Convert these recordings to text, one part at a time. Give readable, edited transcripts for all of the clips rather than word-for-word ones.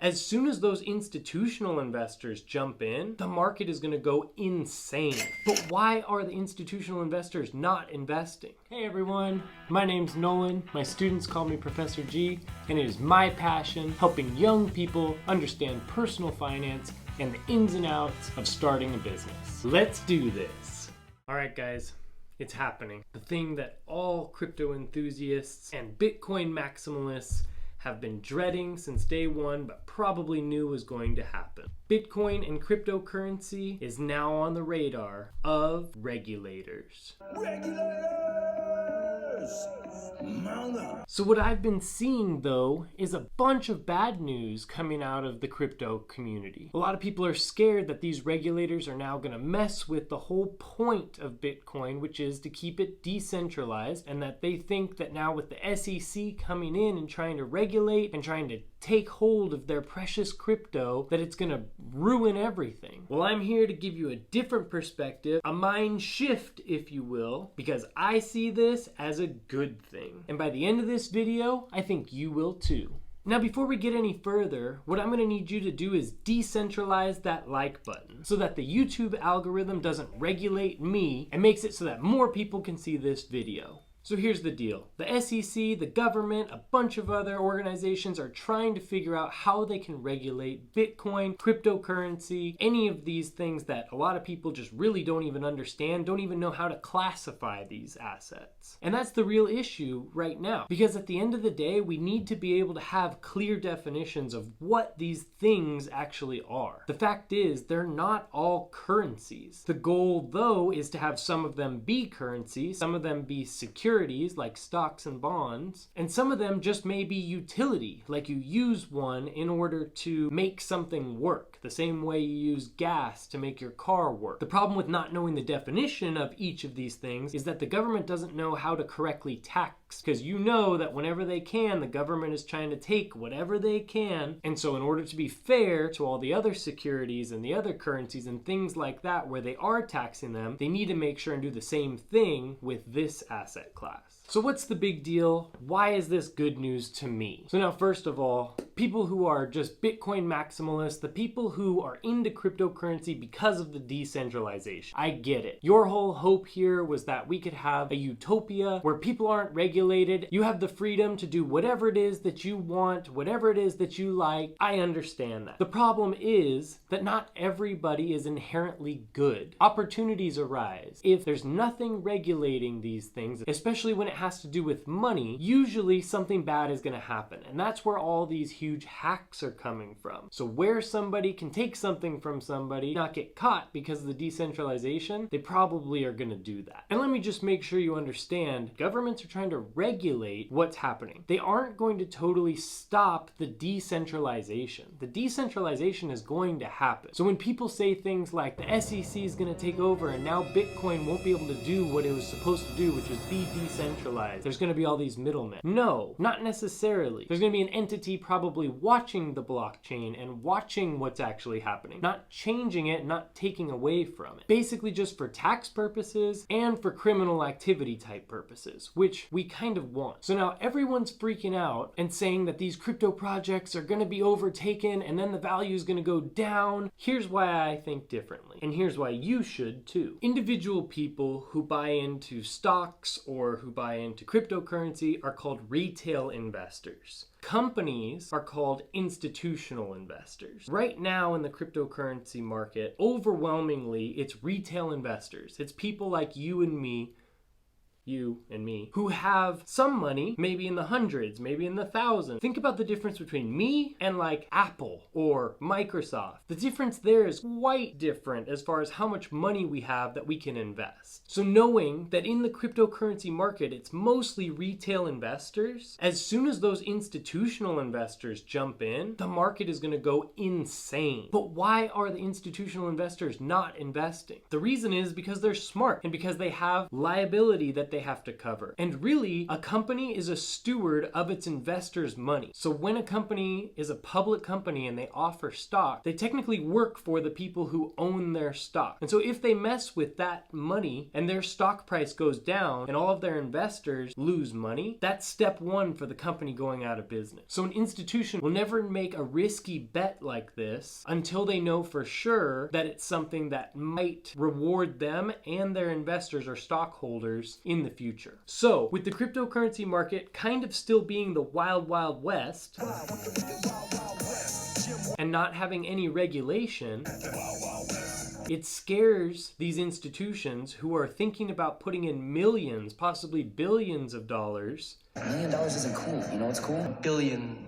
As soon as those institutional investors jump in, the market is going to go insane. But why are the institutional investors not investing? Hey everyone, my name's Nolan. My students call me Professor G, and it is my passion helping young people understand personal finance and the ins and outs of starting a business. Let's do this. All right, guys. It's happening. The thing that all crypto enthusiasts and Bitcoin maximalists have been dreading since day one, but probably knew was going to happen. Bitcoin and cryptocurrency is now on the radar of regulators. So what I've been seeing though is a bunch of bad news coming out of the crypto community. A lot of people are scared that these regulators are now going to mess with the whole point of Bitcoin, which is to keep it decentralized, and that they think that now with the SEC coming in and trying to regulate and trying to take hold of their precious crypto, that it's going to ruin everything. Well, I'm here to give you a different perspective, a mind shift, if you will, because I see this as a good thing. And by the end of this video, I think you will too. Now, before we get any further, what I'm going to need you to do is decentralize that like button so that the YouTube algorithm doesn't regulate me and makes it so that more people can see this video. So here's the deal. The SEC, the government, a bunch of other organizations are trying to figure out how they can regulate Bitcoin, cryptocurrency, any of these things that a lot of people just really don't even understand, don't even know how to classify these assets. And that's the real issue right now, because at the end of the day, we need to be able to have clear definitions of what these things actually are. The fact is, they're not all currencies. The goal, though, is to have some of them be currencies, some of them be securities, like stocks and bonds, and some of them just may be utility, like you use one in order to make something work, the same way you use gas to make your car work. The problem with not knowing the definition of each of these things is that the government doesn't know how to correctly tax, because you know that whenever they can, the government is trying to take whatever they can, and so in order to be fair to all the other securities and the other currencies and things like that where they are taxing them, they need to make sure and do the same thing with this asset class. So what's the big deal? Why is this good news to me? So now, first of all, people who are just Bitcoin maximalists, the people who are into cryptocurrency because of the decentralization, I get it. Your whole hope here was that we could have a utopia where people aren't regulated. You have the freedom to do whatever it is that you want, whatever it is that you like. I understand that. The problem is that not everybody is inherently good. Opportunities arise. If there's nothing regulating these things, especially when it has to do with money, usually something bad is going to happen. And that's where all these huge hacks are coming from. So where somebody can take something from somebody, not get caught because of the decentralization, they probably are going to do that. And let me just make sure you understand, governments are trying to regulate what's happening. They aren't going to totally stop the decentralization. The decentralization is going to happen. So when people say things like the SEC is going to take over and now Bitcoin won't be able to do what it was supposed to do, which is be decentralized, there's going to be all these middlemen. No, not necessarily. There's going to be an entity probably watching the blockchain and watching what's actually happening, not changing it, not taking away from it. Basically just for tax purposes and for criminal activity type purposes, which we kind of want. So now everyone's freaking out and saying that these crypto projects are going to be overtaken and then the value is going to go down. Here's why I think differently, and here's why you should too. Individual people who buy into stocks or who buy into cryptocurrency are called retail investors. Companies are called institutional investors. Right now in the cryptocurrency market, overwhelmingly, it's retail investors. It's people like you and me, who have some money, maybe in the hundreds, maybe in the thousands. Think about the difference between me and like Apple or Microsoft. The difference there is quite different as far as how much money we have that we can invest. So knowing that in the cryptocurrency market, it's mostly retail investors, as soon as those institutional investors jump in, the market is going to go insane. But why are the institutional investors not investing? The reason is because they're smart and because they have liability that they they have to cover. And really, a company is a steward of its investors' money. So when a company is a public company and they offer stock, they technically work for the people who own their stock. And so if they mess with that money and their stock price goes down and all of their investors lose money, that's step one for the company going out of business. So an institution will never make a risky bet like this until they know for sure that it's something that might reward them and their investors or stockholders in the future. So with the cryptocurrency market kind of still being the wild, wild west and not having any regulation, it scares these institutions who are thinking about putting in millions, possibly billions of dollars. $1 million isn't cool. You know what's cool? $1 billion.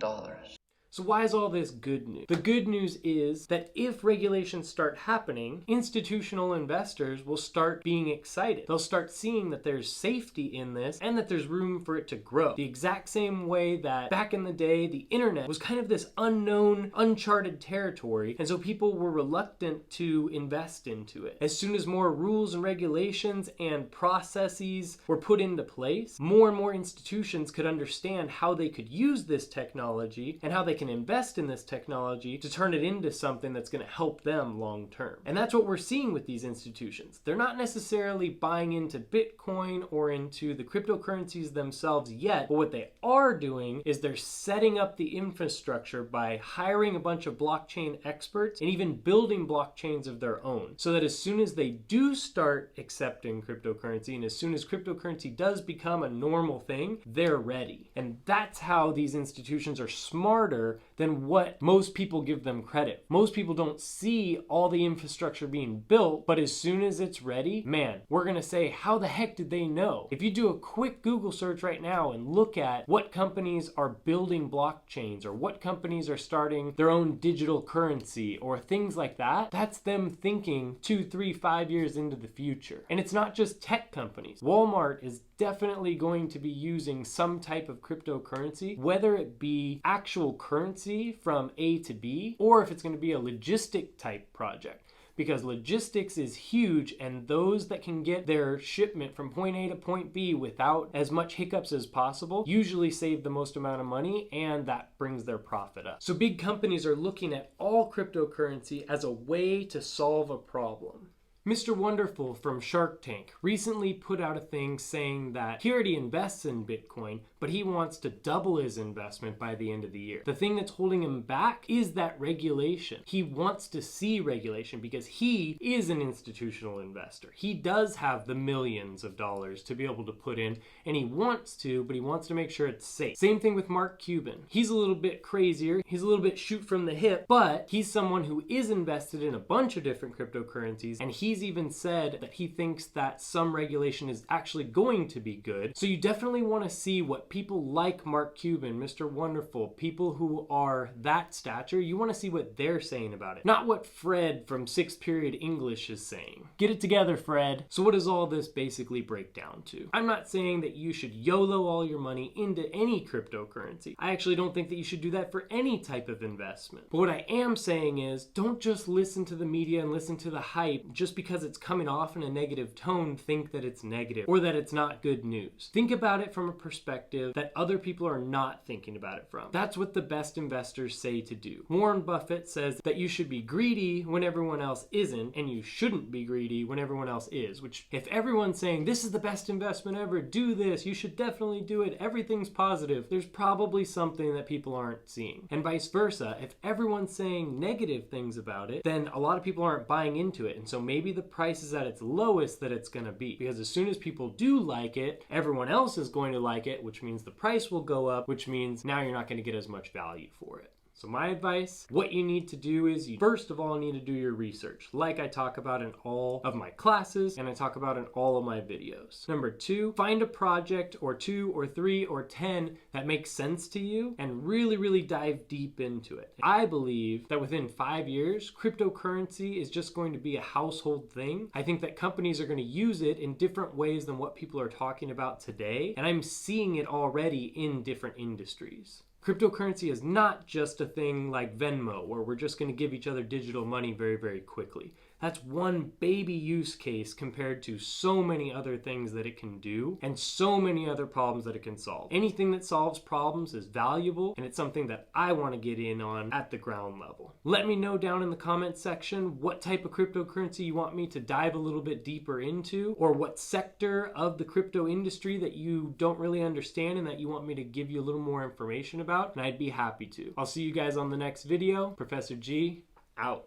So why is all this good news? The good news is that if regulations start happening, institutional investors will start being excited. They'll start seeing that there's safety in this and that there's room for it to grow. The exact same way that back in the day, the internet was kind of this unknown, uncharted territory, and so people were reluctant to invest into it. As soon as more rules and regulations and processes were put into place, more and more institutions could understand how they could use this technology and how they can invest in this technology to turn it into something that's going to help them long term. And that's what we're seeing with these institutions. They're not necessarily buying into Bitcoin or into the cryptocurrencies themselves yet, but what they are doing is they're setting up the infrastructure by hiring a bunch of blockchain experts and even building blockchains of their own, so that as soon as they do start accepting cryptocurrency and as soon as cryptocurrency does become a normal thing, they're ready. And that's how these institutions are smarter than what most people give them credit. Most people don't see all the infrastructure being built, but as soon as it's ready, man, we're gonna say, how the heck did they know? If you do a quick Google search right now and look at what companies are building blockchains or what companies are starting their own digital currency or things like that, that's them thinking 2, 3, 5 years into the future. And it's not just tech companies. Walmart is definitely going to be using some type of cryptocurrency, whether it be actual currency from A to B, or if it's going to be a logistic type project. Because logistics is huge, and those that can get their shipment from point A to point B without as much hiccups as possible usually save the most amount of money, and that brings their profit up. So big companies are looking at all cryptocurrency as a way to solve a problem. Mr. Wonderful from Shark Tank recently put out a thing saying that he already invests in Bitcoin, but he wants to double his investment by the end of the year. The thing that's holding him back is that regulation. He wants to see regulation because he is an institutional investor. He does have the millions of dollars to be able to put in, and he wants to, but he wants to make sure it's safe. Same thing with Mark Cuban. He's a little bit crazier. He's a little bit shoot from the hip, but he's someone who is invested in a bunch of different cryptocurrencies, and he's even said that he thinks that some regulation is actually going to be good. So you definitely want to see what people like Mark Cuban, Mr. Wonderful, people who are that stature, you want to see what they're saying about it. Not what Fred from 6th period English is saying. Get it together, Fred. So what does all this basically break down to? I'm not saying that you should YOLO all your money into any cryptocurrency. I actually don't think that you should do that for any type of investment. But what I am saying is, don't just listen to the media and listen to the hype just because it's coming off in a negative tone, think that it's negative or that it's not good news. Think about it from a perspective that other people are not thinking about it from. That's what the best investors say to do. Warren Buffett says that you should be greedy when everyone else isn't, and you shouldn't be greedy when everyone else is, which if everyone's saying this is the best investment ever, do this, you should definitely do it, everything's positive, there's probably something that people aren't seeing. And vice versa, if everyone's saying negative things about it, then a lot of people aren't buying into it, and so maybe the price is at its lowest that it's going to be, because as soon as people do like it, everyone else is going to like it, which means the price will go up, which means now you're not going to get as much value for it. So my advice, what you need to do is you first of all need to do your research, like I talk about in all of my classes and I talk about in all of my videos. Number 2, find a project or 2 or 3 or 10 that makes sense to you and really dive deep into it. I believe that within 5 years, cryptocurrency is just going to be a household thing. I think that companies are going to use it in different ways than what people are talking about today, and I'm seeing it already in different industries. Cryptocurrency is not just a thing like Venmo, where we're just going to give each other digital money very quickly. That's one baby use case compared to so many other things that it can do and so many other problems that it can solve. Anything that solves problems is valuable, and it's something that I want to get in on at the ground level. Let me know down in the comments section what type of cryptocurrency you want me to dive a little bit deeper into, or what sector of the crypto industry that you don't really understand and that you want me to give you a little more information about, and I'd be happy to. I'll see you guys on the next video. Professor G, out.